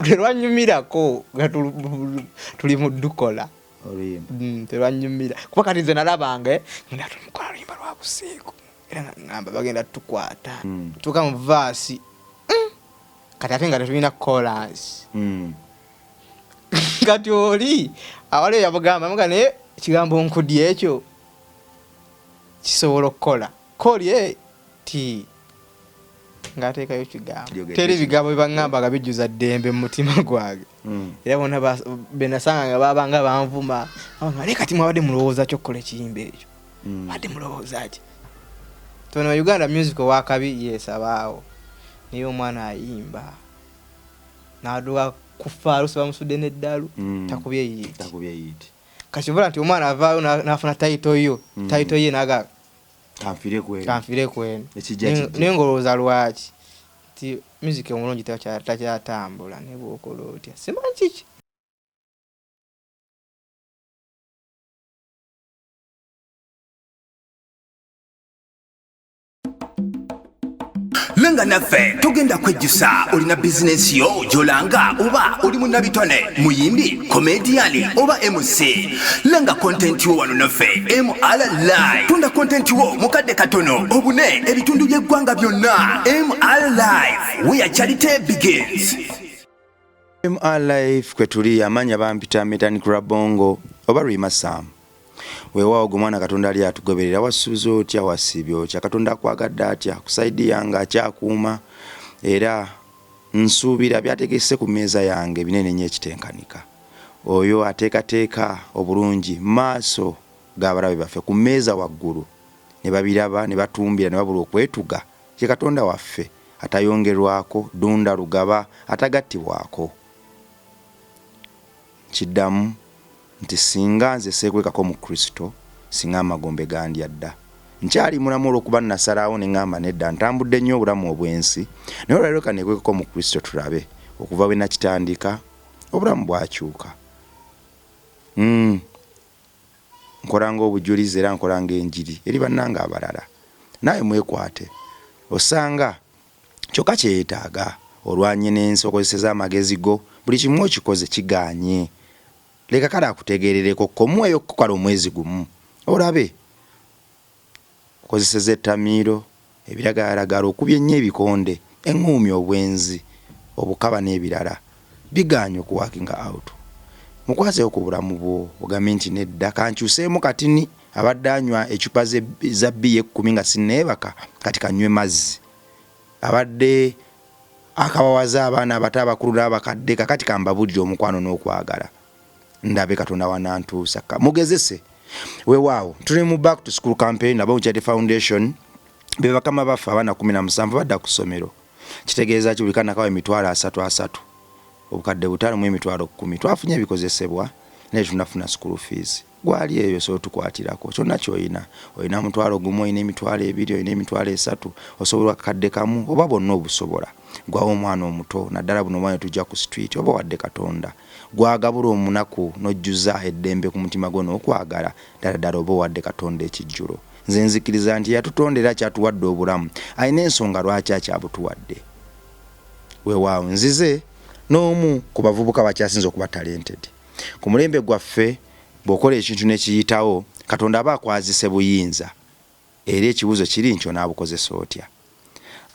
terwanyumirako nga tuli mu ddukola terwanyumira kuba kati nze nalabanga ngenda tumukola luyimba lwa buseeko era ngamba bagenda tukwata tuka mu vaasi kati ate nga tetulina chorus kati oli awale yabagamba mga naye ekigambo nkudi ekyo kisobola okukola kolye ti ngateekayo kigambo teri bigambo bibangamba bijjuza ddembe mu mutima gwange era bona benasanga nga babanga banvuma nga leka kati mwabadde mulowooza kyokkola ekiyimba ekyo badde mulowooza ki tona Uganda music wakabi yesabaawo niye omwana ayimba naduka kufa alusi bamusudde n'eddalu takubye yiti kachibula nti omwana avaayo nafuna title ye naga kanfire kwenu nengolooza lwaki ti music omulungi takyatambula ne bwokola otya simanyi kiki Lenga naffe tugenda kwejjusa olina business yo jolanga oba oli munnabitone muyimbi comedian oba MC lenga content yo wano naffe MR Live tunda content wo mukadde katono obune ebitundu by'eggwanga byonna MR Live where charity begins. MR Live kwetuli amanya bampita Metani Krabongo oba Rima Sam wewa ogumwana katonda ali atugoberera wasuuzo otya wasibyo kya katonda kwagadde atya kusaidi yanga akyakuuma era nsuubira byategese ku meeza yange binene nnyo ekitenkanika oyo ateekateeka obulungi maaso g'abalabe baffe ku meeza waggulu ne babiraba ne batumbira ne babula okwetuga kye katonda waffe atayongerwako dunda lugaba atagattibwako kiddamu nti singa nze seekwekako mu Kristo singa amagombe gandi adda nkyali mulamu olw'okuba nasalawo ne ngamba nedda ntambudde nnyo obulamu obwensi naye olwaleero kaneekwekako mu Kristo tulabe okuva bwe nakitandika obulamu bwakyuka nkolanga obujulizi era nkolanga enjiri eri bannanga abalala naye mwekwate osanga kyokka kyeyetaaga olwanye n'ensi okozeseza amagezi go buli kimu okikoze kiganye leka kala akutegerereko komueyo kukola omwezi gumu olabe kozeseze tamiro ebiragala okubye nnyo ebikonde engumi obwenzi obukaba n'ebirala biganyo ku working out mukwase okubulamu bwo ogambe nti nedda kankyuseemu katini abadde anywa ecupa za bbiya 10 nga sinneebaka kati kanywe mazzi abadde akabawaza abaana abato abakulu n'abakadde kakati kambabulira omukwano n'okwagala ndabe katonda wanantuusa mugezese weewaawo tuli mu back to school campaign nabo Charity Foundation be bakama bafa abana 17 badda ku ssomero kitegeeza ki buli kana kawa emitwalo 3 obukadde butaano mu emitwalo 10 twafunye ebikozesebwa naye tunafuna school fees gwali eyo so tukwatirako kyonna kyoyina oyina mutwalo gumu oyina emitwalo 2 oyina emitwalo 3 osobola kadde kamu oba bonna obusobola gwawo omwana omuto naddala buno omwana tujja ku street oba wadde katonda gwagabula omunaku nojjuza eddembe ku mutima gwo n'okwagala ddala oba wadde katonda ekijjulo nze nzikiriza nti yatutondera kyatuwadde obulamu ayina ensonga lwaki akyabutuwadde weewaawo nzize n'omu ku bavubuka bakyasinze okuba talented ku mulembe gwaffe bw'okola ekintu nekiyitawo katonda aba akwazise buyinza era ekibuzo kiri nkyo naabukozesa otya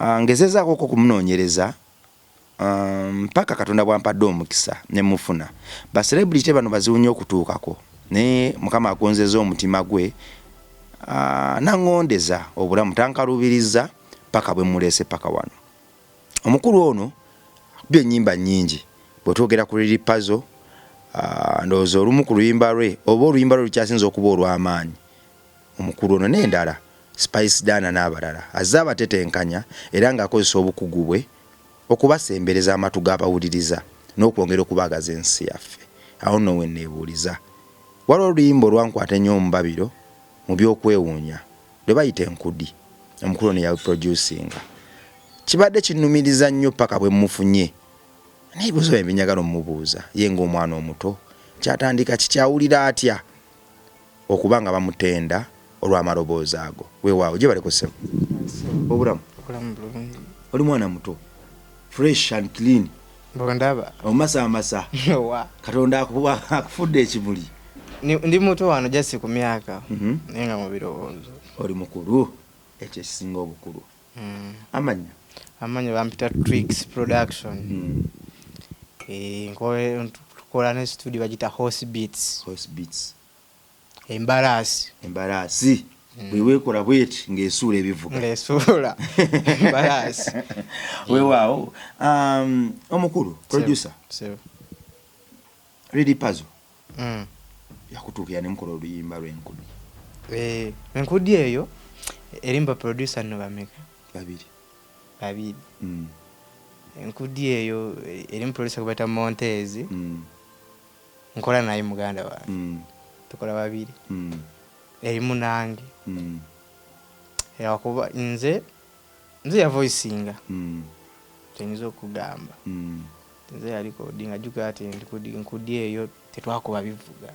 ngezezaako okumunoonyereza mpaka katonda bwampadde omukisa ne mufuna ba celebrity bano baziwunye okutuukako ne mukama agonzeza omutima gwe nangondeza obulamu tankalubiriza paka bwe mulese paka wano omukulu ono bye ennyimba nnyingi bwetwogera ku Lily Puzzle ndowooza olumu ku luyimba lwe oba oluyimba lwe lukyasinza okuba olw'amaanyi omukulu ono n'endala Spice Dana n'abalala azze abatetenkanya era ng'akozesa obukugu bwe okubasembereza amatu g'abawuliriza n'okwongera okubaagaza ensi yaffe awo nno we neebuuliza waliwo oluyimba olwankwata ennyo mu babiro mu by'okwewuunya lwe bayita enkudi omukulu ono yaluproducinga kibadde kinnumiriza nnyo paka bwe mufunye n'ebibuuzo bye binyagala omubuuza ye ng'omwana omuto kyatandika kikyawulira atya okuba nga bamutenda olw'amaloboozi ago weewaawo gye balekosemu obulamu oli mwana muto fresh and clean Mbondaba. Omasa. Wa. Katonda akufudde ekimuli. Ndi muto wano just ku myaka. Nenga mu birowoozo. Oli mukulu ekyo kisinga obukulu. Amanya bampita Tricks Production. Tukola ne studio bagita Horse Beats. Embarasi. Wewekola bweti ng'esuula ebivuga. Embarasi. Weewaawo. Omukulu producer. Ready Puzzle. Yakutuukira ne mukola oluyimba lw'enkudi. Enkudi eyo erimba producer no bameka. Babiri. Enkudi eyo erimu producer kubata Montez. Nkola naye muganda wa. Tukola babiri. Erimu nange. Yakuba nze ya voicinga. Tenizo kugamba. Nze yali codinga juga ati enkudi eyo tetwakuba bivuga.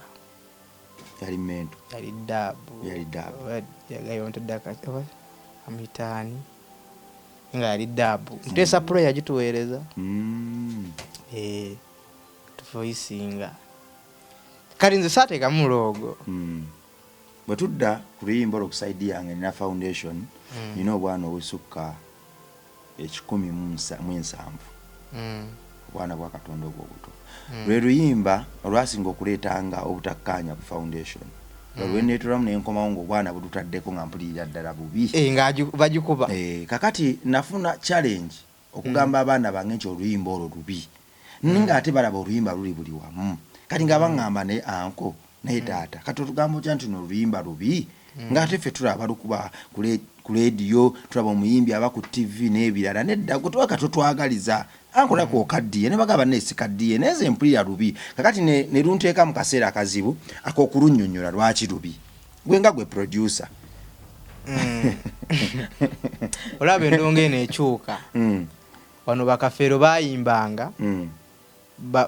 Yali mento. Yali dabu. Yagayonte daka. Amitani. Nga yali dabu. Mtesa pro yagituweereza. Tuvoicinga. Kali nze sateeka mulogo. Bwe tudda ku luyimba olwokusaidia yange nina foundation nina obwana obusukka 117 obwana bwa Katonda obw'obuto. Lwe luyimba olwasinga okuleetanga obutakkaanya ku foundation. Lwe neetolamu n'enkomawo ng'obwana budutaddeko nga mpulirira ddala bubi. Nga bagikuba. Kakati nafuna challenge okugamba abaana bange nti oluyimba olwo lubi. Ninga ate balaba oluyimba luli buli wamu. Kati nga bangamba ne anko naye taata kati otugamba otya nti oluyimba lubi ng'ate ffe tulaba lukuba ku radio tulaba omuyimbi aba ku TV n'ebirala nedda gwe tuwaka totwagaliza ankolako okaddiye ne bagamba neesikaddiye neze mpulira lubi kakati ne lunteeka mu kaseera akazibu ak'okulunnyonnyola lwaki lubi gwe nga gwe producer. Olaba endongo eno ekyuka. Wano bakafeero bayimbanga.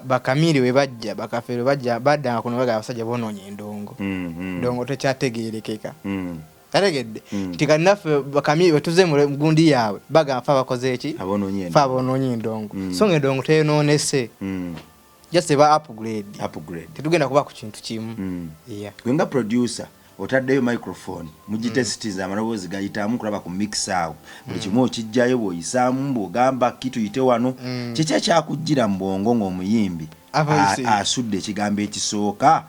Bakamiri we bajja bakafeero bajja badda kuno baga abasajja bonoonye endongo. Ndongo tekyategeerekeka. Tategedde. Tika naffe bakamiri wetuze mu gundi yaabwe baga afa bakoze eki? Abonoonye endongo. So ng'endongo teyonoonese. Just ba upgrade. Tetugenda kuba ku kintu kimu. Gwe nga producer otaddeyo microphone mugitesitiza amaloboozi gayitamu kulaba ku mix awo buli kimu okijjayo bw'oyisaamu bw'ogamba kituyite wano kiki ekyakujjira mu bwongo ng'omuyimbi asudde ekigambo ekisooka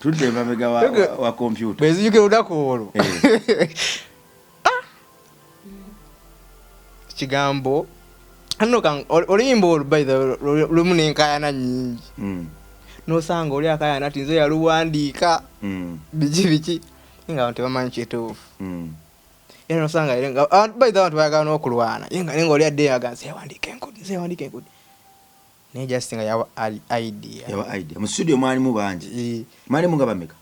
tudde emabega wa kompyuta bwezijukira olunaku olwo kigambo oluyimba olwo lulimu n'enkaayana nnyingi. Nosanga oli akayana ati nze yaluwandiika biki nga abantu tebamanyi kituufu. Era nosanga by the way bayagala n'okulwana nga oli adde yaga nzeewandiika enkudi naye just nga yawa idea mu studio mwalimu bangi mwalimu nga bameka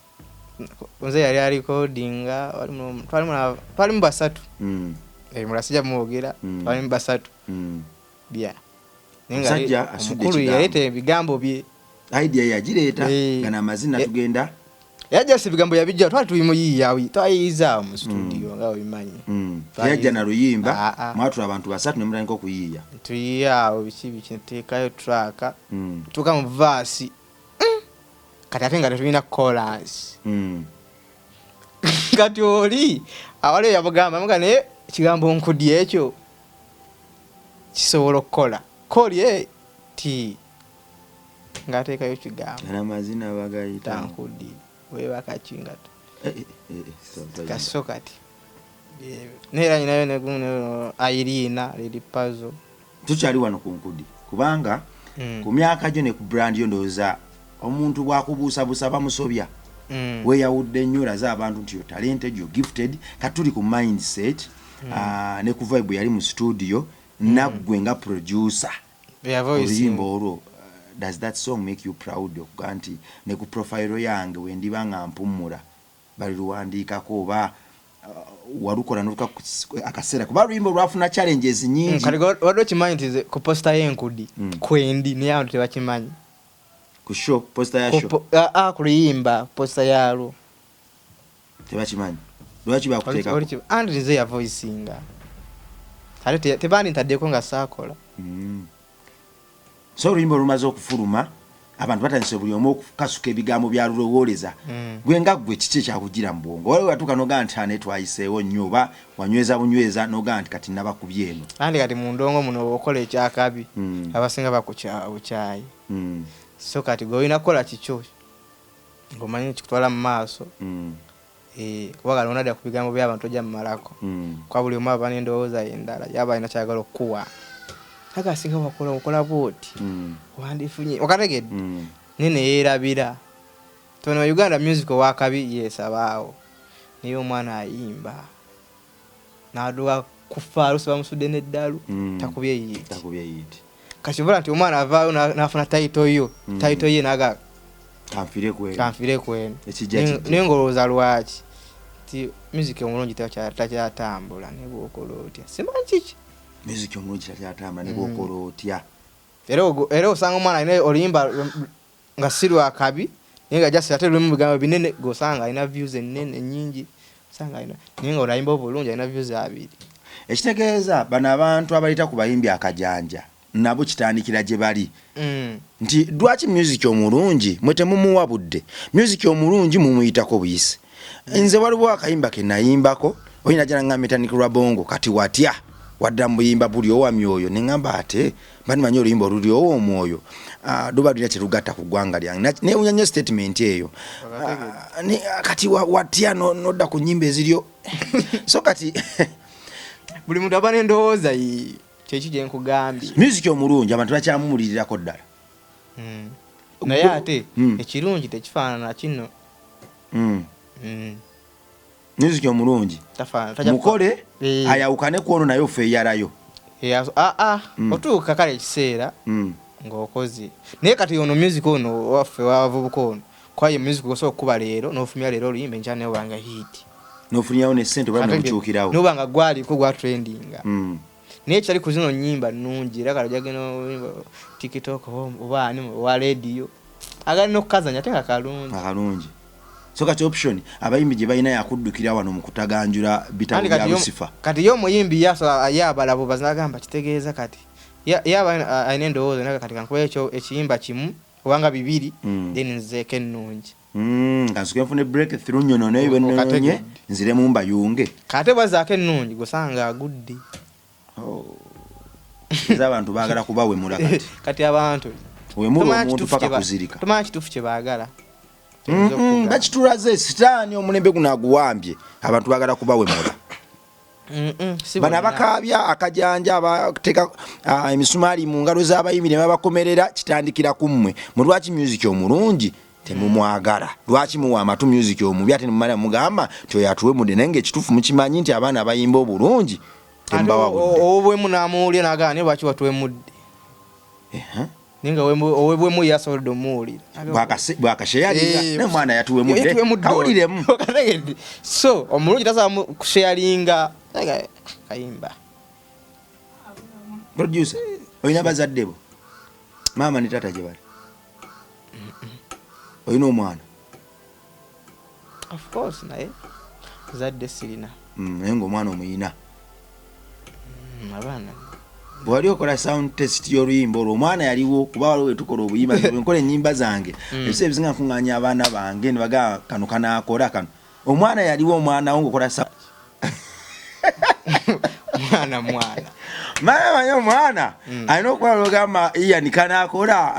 nze yali arecordinga twalimu basatu mulasijja mwogera twalimu basatu bya musajja asudde ekigambo yaleeta ebigambo bye idea yagireeta nga n'amazina tugenda yajja sibigambo yabijja twali tubimuyiyawi twayiyiza mu studio nga obimanyi yajja na luyimba mwatula abantu basatu ne mutandika okuyiiya tuyiyawo biki nteekayo track tuka mu verse kati ate nga tetulina chorus kati oli awali yabugamba mga naye ekigambo nkudi ekyo kisobola okukola koli ti ngateekayo kigambo n'amazina bagayita nkudi webakakingata kaso kati neera nyinayo neguno Irina Ready Puzzle tukyali wano ku nkudi kubanga ku myaka gyo ne ku brand yo ndowooza omuntu bwakubuusabuusa bamusobya weyawudde nnyo olaza abantu nti yo talented yo gifted katuli ku mindset ne ku vibe yali mu studio naggwe nga producer oluyimba olwo does that song make you proud okuga nti ne ku profile yange wendiba nga mpummula baliruwandiikako oba walukola n'oluka akaseera kuba oluyimba olwafuna challenges nyingi kati wadde okimanyi nti ku posta y'enkudi kwendi naye abantu tebakimanyi ku show posta ya show ku luyimba posta yalwo tebakimanyi lwaki bakuteekako andi nze ya voicinga ate tebandi ntaddeko nga saakola. So oluyimba olumaze okufuluma abantu batandise buli omu okukasuka ebigambo bya lulowooleza gwe nga gwe kiki ekyakugira mu bwongo waliwo watuuka nogaa nti ane twayiseewo nnyo oba wanyweza bunyweza nogaa nti kati nabakubye eno andi kati mu ndongo muno okola ekyakabi abasinga bakukyayi so kati gwe olina kukola kikyo ng'omanyi kikutwala mu maaso kubagala onadda ku bigambo by'abantu ojja mu malako kwa buli omu aba n'endowooza endala yaba alina kyagala okukuwa agasinga wakola bwoti wandifunye okategedde nene yeerabira tono Uganda music wakabi yesabaawo naye omwana ayimba n'aduka kufa alusi bamusudde n'eddalu takubye yiti kati obola nti omwana avaayo n'afuna tayito ye naga kanfire kwenu naye ng'olowooza lwaki ti music omulungi takyatambula ne bw'okola otya simanyi kiki music omulungi takyatambula ne bw'okola otya era osanga omwana alina oluyimba nga si lwakabi naye nga jasi ate lulimu bigambo binene gosanga alina views ennene nnyingi osanga alina naye nga olayimba obulungi alina views 2 ekitegeeza bano abantu abayita ku bayimbi akajanja nabo kitandikira gye bali nti lwaki music omulungi mwe temumuwabudde music omulungi mumuyitako buyise nze waliwo akayimba ke nayimbako oyina jana ngamba etandikirwa bongo kati watya wadda muyimba buli owa myoyo neŋŋamba ate bandimanyi oluyimba oluli owa omwoyo luba lulina kyerugatta ku ggwanga lyange newunya nnyo statement eyo kati watya nodda ku nnyimba eziryo so kati buli muntu aba n'endowooza kyeki gye nkugambye music omulungi abantu bakyamumulirirako ddala naye ate ekirungi tekifaanana kino music omulungi mukole ayawukane ku ono naye ofe eyalayo otuuka kale ekiseera ng'okoze naye kati ono music ono waffe wavubuka ono kwaye music osobola okukuba leero n'ofumya leero oluyimba enkya naye obanga hit n'ofunyawo n'essente oba n'okukyukirawo n'obanga gwaliko gwa trendinga naye kyali ku zino nnyimba nnungi era kale jagenda tiktok oba ani owa radio agalina okukazanya ate nga kalungi so kati option abayimbi gye balina yakuddukira wano mu kutaganjula bitabo bya Lucifer kati yo omuyimbi yabalabo bazagamba kitegeeza kati yaba alina endowooza naga kati kankuba ekyo ekiyimba kimu obanga 2 then nzeeko ennungi kansuke nfune breakthrough nyono naye bennonye nzire mu mbayunge kate bazaako ennungi gusanga agudde abantu baagala kubawemula kati abantu wemula omuntu paka kuzirika tomanyi kituufu kye baagala bakitulaze sitaani omulembe guno aguwambye abantu baagala kubawemula bano abakaabya akajanja abateeka emisumaali mu ngalo z'abayimbi ne babakomerera kitandikira ku mmwe mulwaki music omulungi temumwagala lwaki muwa amatu music omubi ate nemumala mugamba tyoyatuwe mudde naye ngaekituufu mukimanyi nti abaana abayimba obulungi obwemu namuwulira nagana naye lwaki watuwemudde ninga owebwemu yasobodde omuwulira bwakasheyalinga nemwana yatuwemudde kawuliremu so omulungi tasobola kusheyalinga kayimba producer olina bazadde bo maama ne tata gye bali olina omwana of course naye zadde sirina naye ngaomwana omuyina abaana bwali okola sound test y'oluyimba olwo omwana yaliwo kuba waliwo wetukola obuyimba nkola ennyimba zange ebisa ebisinga nkuŋŋaanya abaana bange ne bagamba kano kanaakola kano omwana yaliwo omwana wo ng'okola mwana manyi omwana alina okuba logamba Ian kanaakola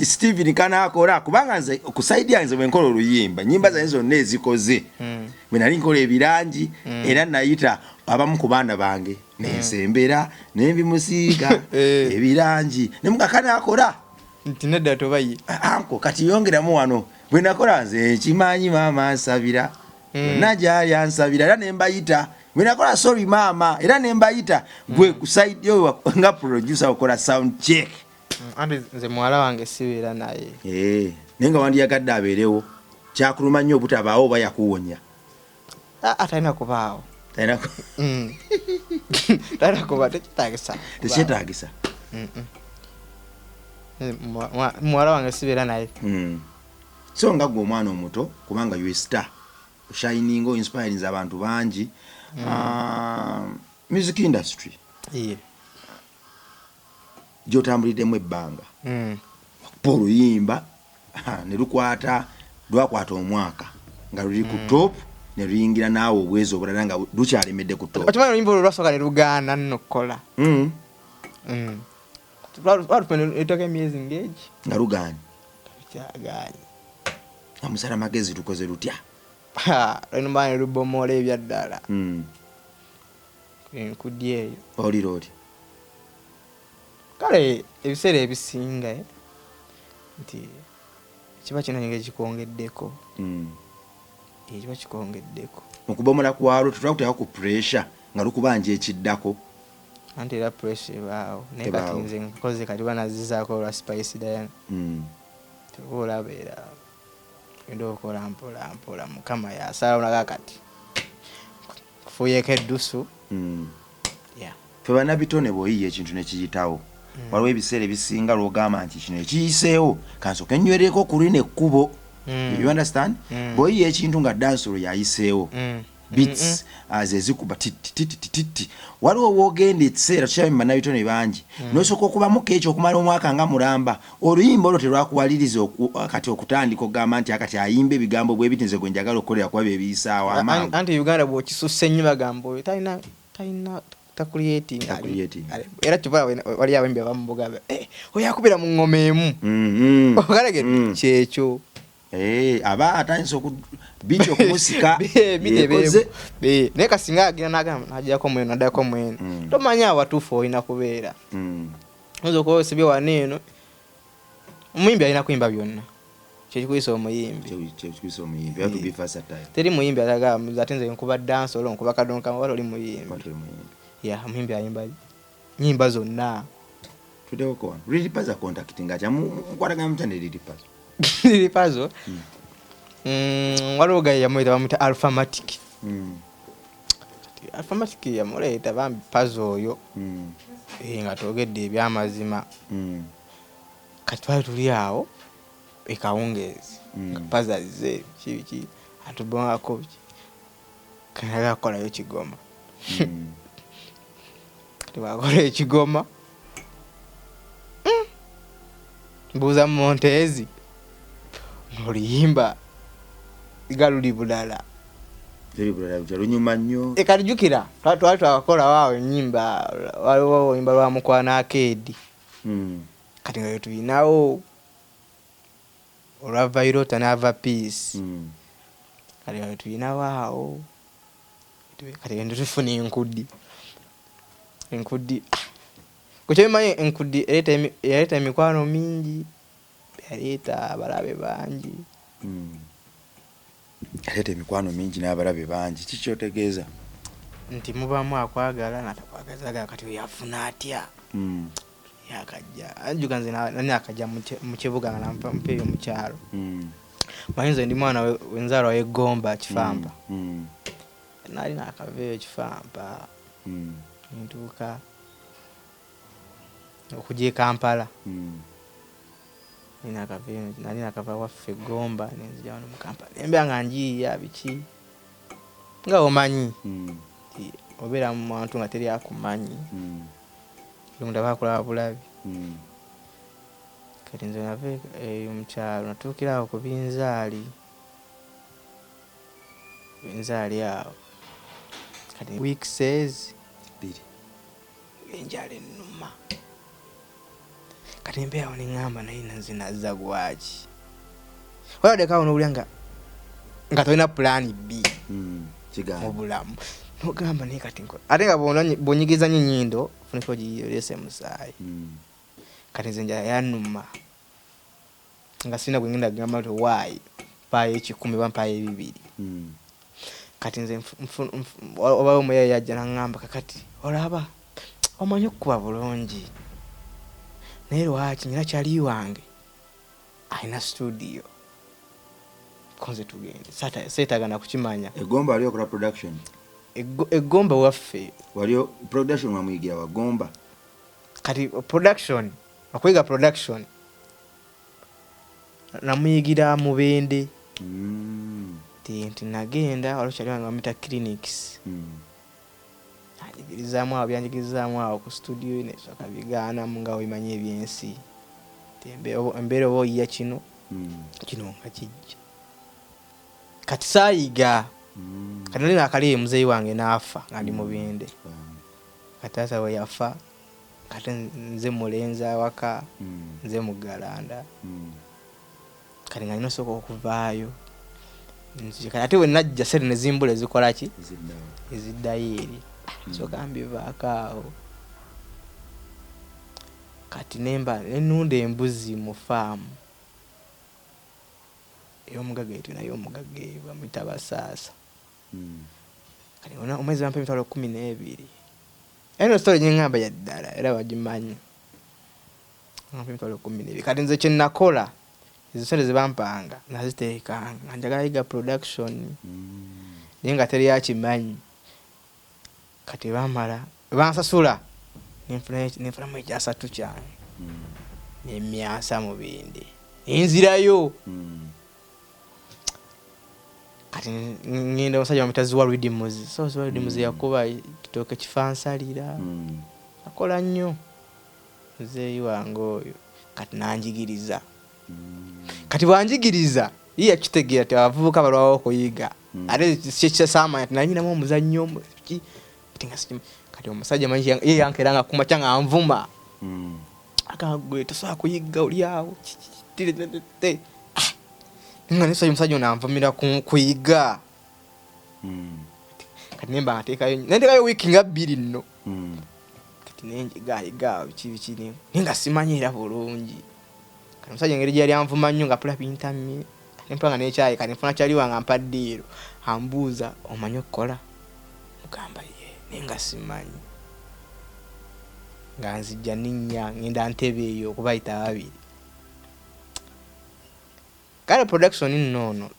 Steven kanaakola kubanga nze ku saidi yange bwe nkola oluyimba nnyimba zange zonna ezikoze bwe nali nkola ebirangi era nayita abamu ku baana bange nensembera nembimusiiga ebirangi nemugakanakola nti nedda tobaye anko kati yongeramu wano bwe nakola nze kimanyi maama nsabira najali ansabira era nembayita bwe nakola sorry maama era nembayita gwe ku side yo nga producer okola sound check andi nze mwala wange sibeera naye nenga wandiyagadde abeerewo kyakuluma nnyo obutabaawo oba yakuwonya atalina kubaawo tekyetaagisa muwala wange sibeera naye so nga gwe omwana omuto kubanga you star shining inspiring abantu bangi music industry gy'otambuliddemu ebbanga oluyimba ne lwakwata omwaka nga luli ku top ne luyingira naawe obwezi obulala nga lukyalemedde ku top. Okimanyi oluyimba olwo lwasooka ne lugaana nno okukola. Lwatupendetoka emyezi ng'egi nga lugaanye. Kyagaanye. Amusala magezi tukoze lutya? Lwenumba ne lubomola ebyaddala. Enkudi eyo. Oli. Kale ebiseera ebisinga nti kiba kino ngeri kikongeddeko. Kiba kikongeddeko. Mu kubomola kwalwo tetwakuteeka ku pressure nga lukubanja ekiddako. Anti era pressure ebaawo. Naye kati nze nkoze kati banazizaako olwa Spice Diana. Tebolabeera genda okola mpola Mukama yasalawo nakakati kufuuyeko eddusu. Ffe bannabitone bw'oyiye ekintu ne kiyitawo. Waliwo ebiseera ebisinga lw'ogamba nti kino ekiyiseewo kansooke nnywereko ku lino ekkubo. You understand? Bw'oyiye ekintu nga dansolo yayiseewo beats ezikuba titi. Waliwo woogenda ekiseera tukyabye bannabitone bangi n'osooka okubamuko ekyo okumala omwaka nga mulamba oluyimba olwo terwakuwaliriza kati okutandika okugamba nti akati ayimba ebigambo bwe biti nze gwe njagala okukolera kuba bye biyisaawo amangu. Anti Uganda bw'okisusse nnyo bagamba oyo talina creating. Era kiva wali abembi abamubuga oyo akubira mu ngoma emu. Okalegedde kyekyo. Aba atandise bicho kumusika naye kasinga agenda najjako mweno naddako mweno tomanya awatuufu olina kubeera. Oyinza okuba osibye wano eno omuyimbi alina kuyimba byonna kyekikuyisa omuyimbi. Teri muyimbi atagamba ate nze nkuba dansi olwo nkuba kadonka wala oli muyimbi. Omuyimbi ayimba nyimba zonna. Tudeko Lilipaza contacting acha mukwatagana mutane Lilipaza. Lilipazo waliwo gayi yamuyita bamuyita Alphamatic. Alphamatic yamuleeta bambi puzzle oyo nga twogedde ebyamazima. Kati twali tuli awo ekawungeezi puzzle ze kiki atubongako biki kanaga kolayo kigoma. Kati wakola ekigoma mbuuza Montezi oluyimba galuli bulala. Lunyuma nnyo. Ekalijukira twali twakola waawe ennyimba waliwo oluyimba lwa Mukwana Akedi. Kati nga tulinawo olwa Vairota n'ava Peace. Kati nga tulinawo awo kati genda tufuna enkudi. Kukyemanyi enkudi yaleeta emikwano mingi. Yaleeta abalabe bangi. Yaleeta emikwano mingi n'abalabe bangi. Kikyotegeeza nti mubamu akwagala natakwagazaga kati yafuna atya. Yakajja anjuka nze nani akajja mu kibuga nga nampeeyo mu kyalo. Mayinza ndi mwana wenzaalwa w'Egomba Kifamba. Nali nakaveeyo Kifamba ntuuka okujja e Kampala. Nali nakava waffe Gomba nenzija wano mu Kampala. Embeera nga njiiya biki nga omanyi obeera mu bantu nga teri akumanyi. Omuntu aba akulaba bulabi. Kati nze nave mu kyalo natuukira awo ku binzaali awo. Kati week says enjala ennuma. Kati embeera awo neŋŋamba naye nze nazza gwaki. Oladeka awo n'owulira nga tolina plan B mu bulamu. N'ogamba naye kati ate nga bw'onyigiza nnyo ennyindo ofuneka ogiyolese musaayi. Kati nze enjala yannuma nga sirina gwe ngenda kugamba nti waayi mpaayo 10 oba mpaayo 2. Kati nze oba omuyaye yajja n'aŋŋamba kakati olaba omanyi okukuba bulungi naye lwaki nyina kyali wange alina studio konze tugende seetagana kukimanya. Egomba waliyo okola production? Egomba waffe waliyo production wamuyigira wa Gomba? Kati production okwiga production namuyigira Mubende. Nti nagenda waliwo kyali wange bamuyita clinics. anjigirizamu awo byanjigirizamu awo ku studio ne soka bigaana nga oyimanye ebyensi embeera oba oyiya kino nga kijja kati saayiga kati nali nakaliye muzeeyi wange n'afa nga ndi mubende kati taata we yafa kati nze mulenzi awaka nze mugalanda kati nga nina osobola okuvaayo kati ate we najja sente ne zimbula ezikola ki eziddayo eri soka mbivaako awo kati nemba nenunda embuzi mu faamu ey'omugagga eyo nayo omugagga eyo bamuyita Basaasa kati omwezi bampa emitwalo 12 eno story nyingamba ya ddala era bagimanyi bampa emitwalo 12 kati nze kye nakola ezo sente ze bampanga naziteekanga nga njagala yiga production naye nga teri yakimanyi kati bamala bansasula nenfunamu ekyasatu kyange nemyasa mu bindi nenzirayo kati ngenda omusajja wamutazi wa Rhythms so Rhythms yakuba kitooke kifansalira akola nnyo muzeeyi wange oyo kati nanjigiriza kati bwanjigiriza iya kitegeera ati abavubuka balwawo okuyiga ate kyekisasamanya ati nanyinamu omuzannyo kati omusajja manyi ye yankeranga kumakya nga nvuma akagwe tosobola kuyiga oli awo nga nisoye omusajja onanvumira kuyiga kati nemba nteekayo wiiki nga 2 nno kati nenjigayiga biki nenga simanyi era bulungi kati omusajja engeri gyeyali anvuma nnyo nga pula pintamye nempanga nekyayi kati nfuna kyali wange ampaddeero ambuuza omanyi okukola mugamba ye nenga simanyi nga nzijja ninnya ngenda ntebe eyo okubayita 2 kale production nnono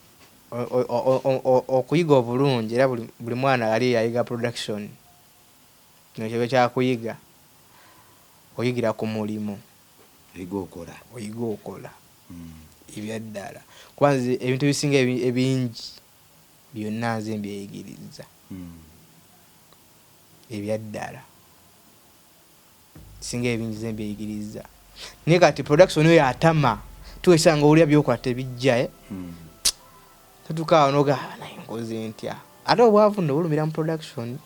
okuyiga obulungi era buli mwana yali yayiga production kino kyebe kyakuyiga oyigira ku mulimu oyiga okola ebyaddala kwanza ebintu bisinga ebingi byonna nze mbyeyigiriza ebyaddala singa ebingi nze mbyeyigiriza naye kati production oyo atama tuwesanga olya byokola tebijja tatukawa noga naye nkoze ntya ate obwavu nno bulumira mu production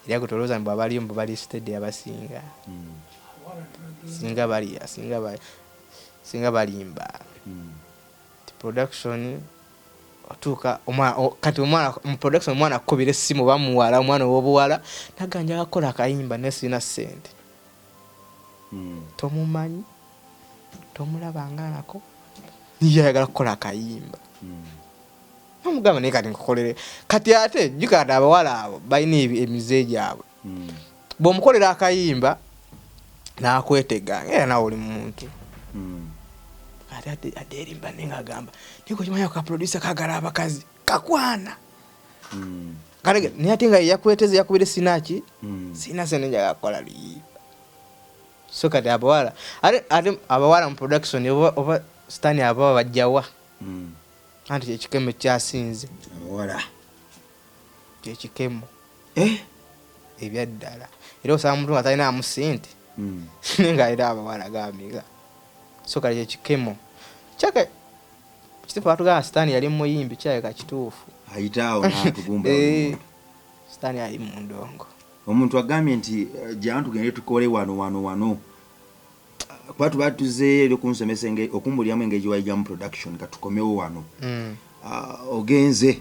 era gutolooza mbu abaliyo mbu bali steady abasinga singa balimba production otuuka kati omwana mu production omwana akubira essimu bamuwala omwana ow'obuwala naganja akola akayimba nesina ssente tomumanyi tomulabanga nako niye ayagala kukola akayimba nomugamba naye kati nkukolere kati ate jukati abawala abo balina emize gyabwe bw'omukolera akayimba nakwetega era nawe oli muntu ate erimba nenga agamba niko kimanya ka producer kagala abakazi kakwana kale naye ate nga yakweteze yakubire sinaki sina sene njaga kukola liyimba so kati abawala ate abawala mu production oba stani ababa bajjawa anti kyekikemo kyasinze abawala kyekikemo ebyaddala era osaba omuntu nga talina amu sente nga era abawala gamiga so kati kyekikemo kyake kitifu batugamba stani yali muyimbi kyayeka kituufu ayitaawo natugumba stani yali mu ndongo omuntu agambye nti jjangu tugende tukole wano kuba tuba tuzeeyo eri okunsomesa okumbuliramu engeri gyewayigamu production katukomewo wano ogenze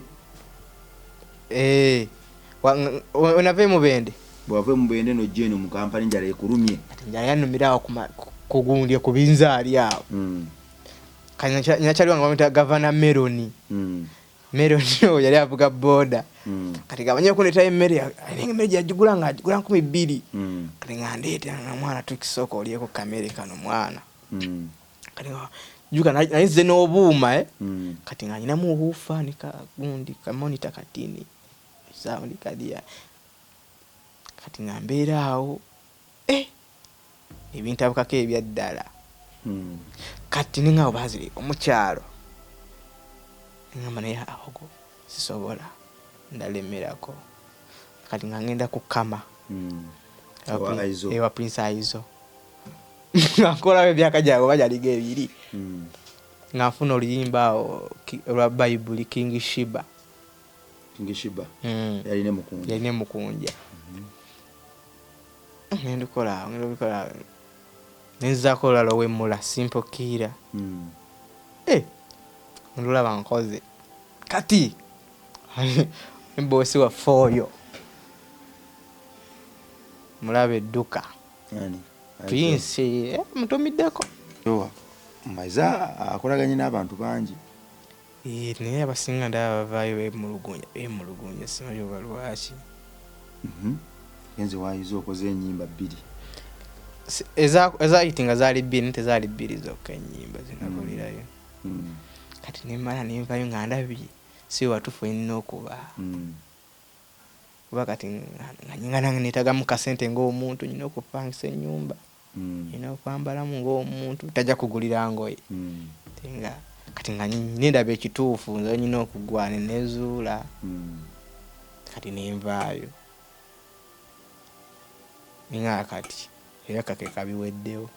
onave mubende bwave mubende nojja eno mu kampani njala ekulumye njala yanumirawo kugundya ku binzaali awo kanyinakyaliwa nga bamuyita gavana Meloni oyo yali avuga boda kati gamanye okunetayo emmere gyagigula nga agigula 200 kati nga ndeeta nga mwana tukisooka olyeko kamere kano mwana kati juga nayize n'obuuma kati nga nyinamu obuufaani kagundi kamonita katini saundi kadiya kati nga mbeera awo ebintabukako ebyaddala kati ninga obazire omukyalo ngamba naye awogo sisobola ndalemerako kati nga ngenda kukama ewa Prince Aizo ngakola ebyaka jago bajaliga ebiri nga nfuna oluyimba olwa Bible King Shiba yaline mukunja ngendikola nenzakola lowemula Simple Kira ndulaba nkoze kati mbosi wa foyo mulabe duka Prince mutomiddeko maiza akolaganye n'abantu bangi naye abasinga ndaba bavaayo bemulugunya simanyi oba lwaki genze wayiza okoze ennyimba 2 ezayitinga zaali 2 tezaali 2 zokka ennyimba zinakolerayo kati nemala nenvayo nga ndabye si watufu ennyo okuba kuba kati nga nange neetagamu kasente ng'omuntu nyina okupangisa ennyumba nyina okwambalamu ng'omuntu tajja kugulira ngoye nga kati nga nendaba ekituufu nze nyina okugwana nezuula kati nenvaayo nga kati era kake kabiweddewo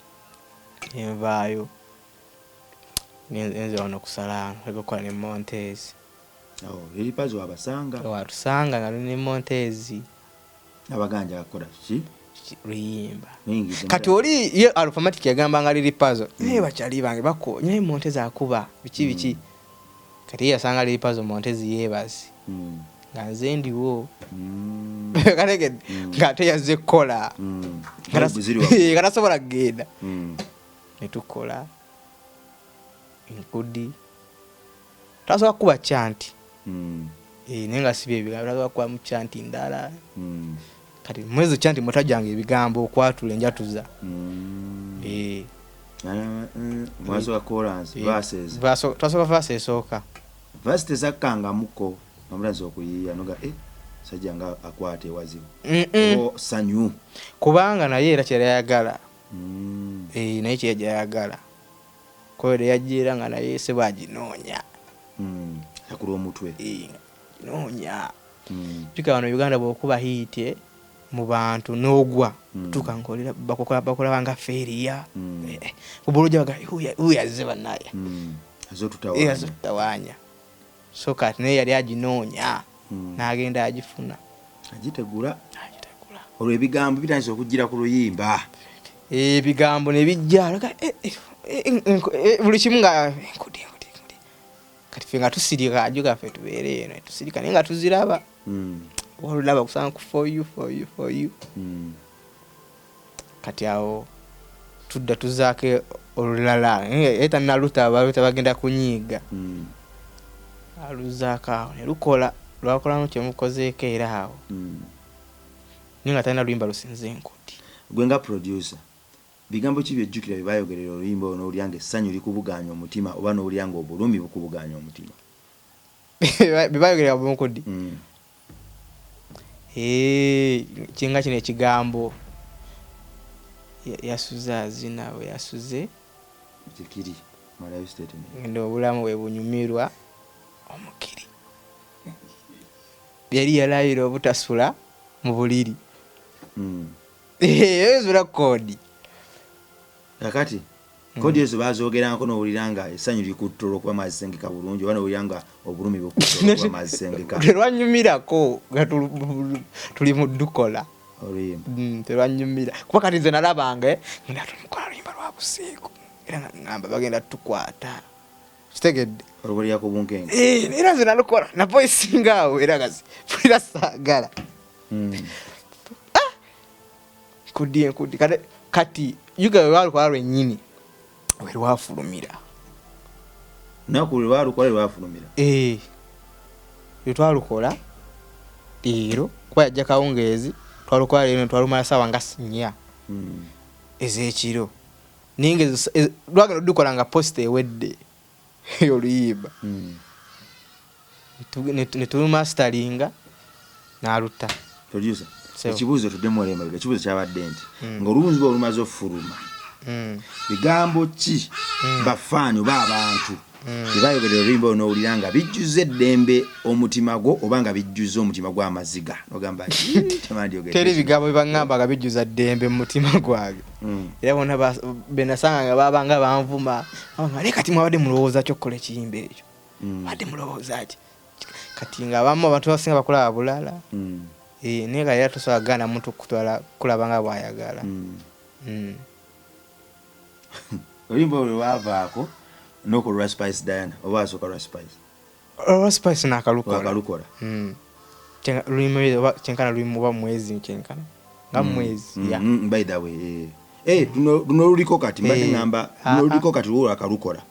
nenvaayo nenze wano kusala okukola ne Montez eripazo abasanga watusanga nga ne Montez abaganja akola ki luyimba kati oli ye Alphamatic yagamba nga liri puzzle naye bakyali bange bako nyaye Montez akuba biki kati yasanga liri puzzle Montez yebazi nga nze ndiwo kalege nga teyaze kola nga sobola kugenda netukola enkudi tasobola kuba chanti nenga sibye ebigambo tasobola kuba mu chanti ndala kati mwezi chanti mutajanga ebigambo okwatula enjatuza mwazo wa chorus verses tasobola verses soka verse tezakanga muko namulazo okuyiya noga sajjanga akwate wazibu sanyu kubanga naye era kyera yagala naye kyeyagala koyo yajira nga naye se baginoonya yakula omutwe noonya pika wano Uganda bwokuba hiite mu bantu n'ogwa tukankolera bakola banga feria kubuluja baga uyaze banaye azotutawanya so kati naye yali aginoonya n'agenda agifuna agitegula olwo ebigambo bitandise okugira ku luyimba ebigambo ne bijja buli kimu nga enkudi kati ffe nga tusirika ajo gaffe tubeere eno tusirika naye nga tuziraba olulaba kusanga ku for you kati awo tudda tuzaake olulala eta naluta abaluta bagenda kunyiiga aluzaako awo ne lukola lwakola nti mukozeeko era awo naye nga talina luyimba lusinze enkudi gwe nga producer bigambo ki byejjukira bye bayogerera oluyimba n'olyanga essanyu likubuganya omutima oba n'olyanga obulumi bukubuganya omutima bye bayogerera mu nkudi kinga kino ekigambo yasuze azina we yasuze kikiri malayo statement ngendo obulamu bwe bunyumirwa omukiri yali yalayira obutasula mu buliri ezula kodi kakati kodi ezo bazoogerako n'owuliranga essanyu likuttola okuba mazisengeka bulungi oba n'owuliranga obulumi bukuttola okuba mazisengeka terwanyumirako nga tuli mu ddukola oluyimba terwanyumira kuba kati nze nalabange nga tumukola luyimba lwa buseeko era nga ngamba bagenda tukwata kitegedde olubalira ku bunkenge era nze nalukola na voice ngaawo era gazi fulira saagala kudi kati yuga lwalukola lwennyini we lwafulumira naku lwalukola lwafulumira lwetwalukola leero kuba yajja kawungeezi twalukola leero twalumala ssaawa nga 4 ez'ekiro ninge lwagenda dukola nga posta ewedde oluyimba netulumasteringa n'aluta producer ekibuuzo tuddemu olembe ekibuuzo kyabadde nti ng'olulungi lwa olumaze ofuluma bigambo ki bafaani oba abantu Ebayogera oluyimba onoowuliranga bijjuze eddembe omutima gwo oba nga bijjuze omutima gw'amaziga nogamba teri bigambo bibangamba nga bijjuza ddembe mu mutima gwange era bona benasanga nga babanga banvuma nga kati mwabadde mulowooza kyokkola ekiyimba ekyo badde mulowooza ki kati nga abamu abantu basinga bakulaba bulala naye nga era tosobola kugana muntu kutwala kulaba nga bw'ayagala. oluyimba olwo lwavaako n'okolwa Spice Diana oba asooka lwa Spice? Olwa Spice nakalukola lulimu kyenkana lulimu oba mwezi kyenkana nga mwezi by the way luno luliko kati mbadde ngamba luno luliko kati lwo akalukola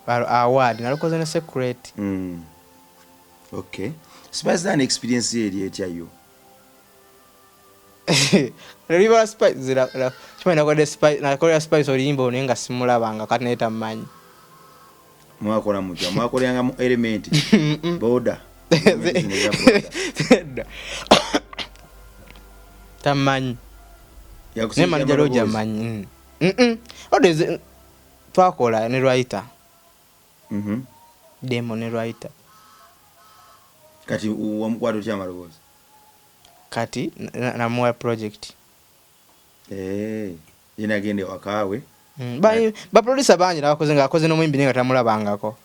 award nalukoze ne secret. Okay, Spice Diana experience eri etyayo River Spice zira chuma nakwade Spice nakola Spice oluyimba nenga simulabanga kati neta manyi mwakola mutya mwakolyanga mu element boda tamanyi yakusinya mani jalo jamanyi odeze twakola ne writer demo ne writer kati wamkwado kya malobozi kati na mwa project yena gende wakawe ba producer banyi nakoze ngakoze no mwimbi nga tamulabangako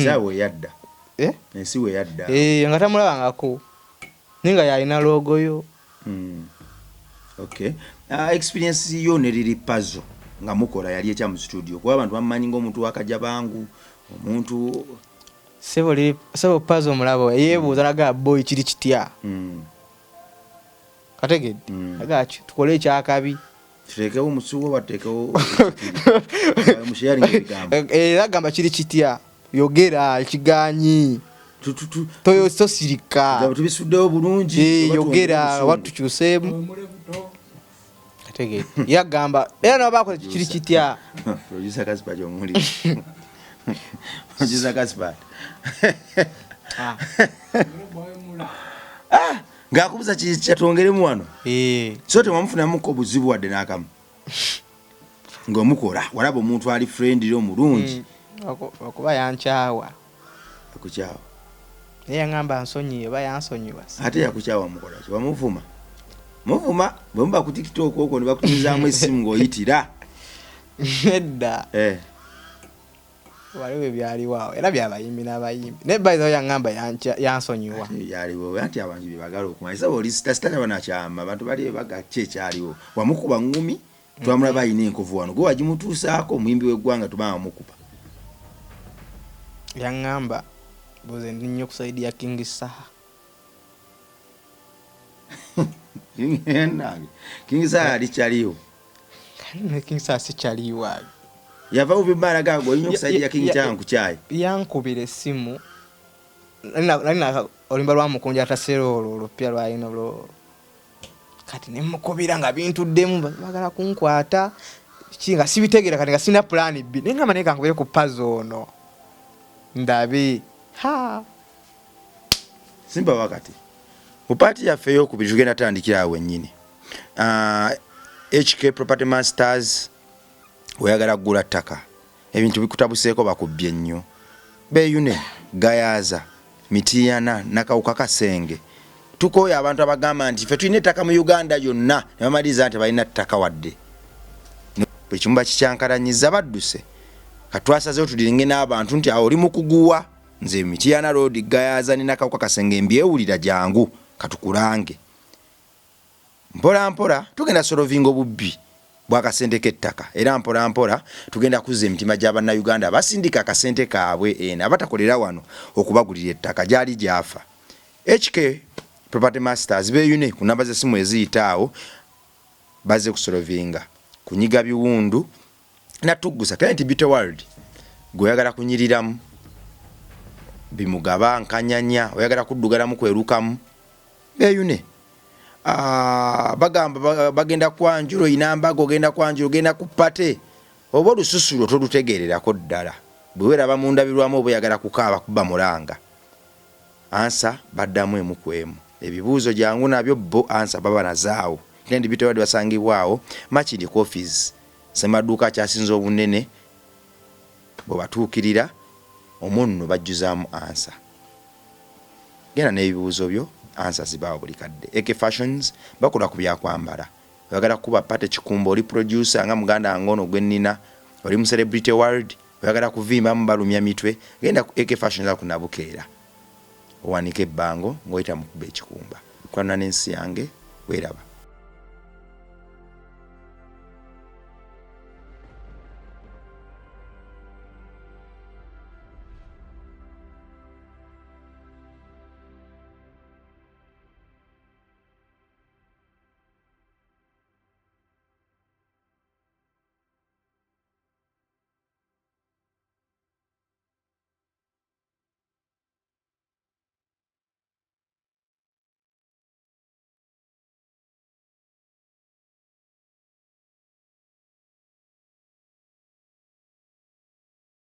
sawe yadda nsiwe yadda nga tamulabangako ninga yalina logo yo. Okay, experience yo ne liri puzzle nga mukola yali ekya mu studio kuba abantu bamanyi ng'omuntu wakajja bangu omuntu sebo puzzle mulabo yebuuza naga boy kiri kitya kategedde agachi tukole ekyakabi tutekewo omusuwo batekewo musharing ebigambo agamba kiri kitya yogera ekiganyi toyo sosirika tubisuddewo bulungi yogera watukyuseemu kategedde yagamba era nabo bakoze kiri kitya producer Kaspa gy'omuli producer Kaspa ng'akubuza kyatwongeremu wano so temwamufunamuko obuzibu wadde n'akamu ng'omukola walaba omuntu ali friendly omulungi okuba yankyawa akukyawa naye yaŋŋamba nsonyiye oba yansonyiwa ate yakukyawa mukola ki wamuvuma muvuma bwe muba ku TikTok okwo ne bakutuzaamu essimu ng'oyitira edda waliwo ebyaliwo era byabayimbi n'abayimbi naye by the way yaŋŋamba yansonyiwa yaliwo anti abantu bye bagala okumanyisa oli sitasitana banakyama abantu bali bagakye ekyaliwo wamukuba ngumi twamulaba ayina enkovu wano gwe wagimutuusaako omuyimbi w'eggwanga tubanga wamukuba yaŋŋamba boze ndi nnyo kusaidia King Saha King Saha alikyaliwo King Saha sikyaliwo yava ubibara gago nnyo kusaidia King changu kyayi yankubira essimu nalina olimba lwa mukunja atasero olupya lwalina olwo kati nemukubira nga bintuddemu bagala kunkwata kinga sibitegera kati nga sina plan B nengamba naye kankubire ku puzzle ono ndabi simba wakati upati yaffe ey'okubiri tugenda tandikira awo ennyini HK Property Masters oyagala kugula ttaka ebintu bikutabuseeko bakubbye nnyo beeyune gayaza mitiyana nakawuka kasenge tukooyo abantu abagamba nti ffe tulina ettaka mu Uganda yonna ne bamaliriza nti balina ttaka wadde buli kimu bakikyankalanyiza badduse katwasazeewo tuliringe n'abantu nti awo oli mu kuguwa nze mitiyana road gayaza ni nakawuka kasenge mbyewulira jangu katukulange mpola mpola tugenda solovinga obubbi bwakasente k'ettaka era mpola mpola tugenda kuzza emitima gy'Abannayuganda abasindika akasente kaabwe abatakolera wano okubagulira ettaka gyali gyafa. HK Property Masters beeyune ku namba z'essimu eziyitaawo bazze kusolovinga kunyiga biwundu natuggusa Client Beauty World gweoyagala kunyiriramu bimugaba nkanyanya oyagala kuddugalamu kwerukamu beeyune bagamba bagenda kwanjulo inambago ogenda kwanjulo ogenda kupate oba olususulo tolutegererako ddala bwe weraba mundabirwamu oba oyagala kukaaba kuba mulanga ansa baddamu emu ku emu ebibuuzo jangu nabyo bo ansa baba nazaawo Client Beauty World basangibwawo Machidi Coffees semaduuka kyasinza obunene bwe batuukirira omunno bajjuzaamu answer. Genda n'ebibuuzo byo answer zibaawo buli kadde. AK Fashions bakola ku byakwambala. Oyagala kuba pate kikumba oli producer nga muganda ngono gwennina oli mu celebrity world oyagala kuvimba mu balumya mitwe genda ku AK Fashions akunabukeera. Owanike bango ngoyita mukube ekikumba. Kwana n'ensi yange weeraba.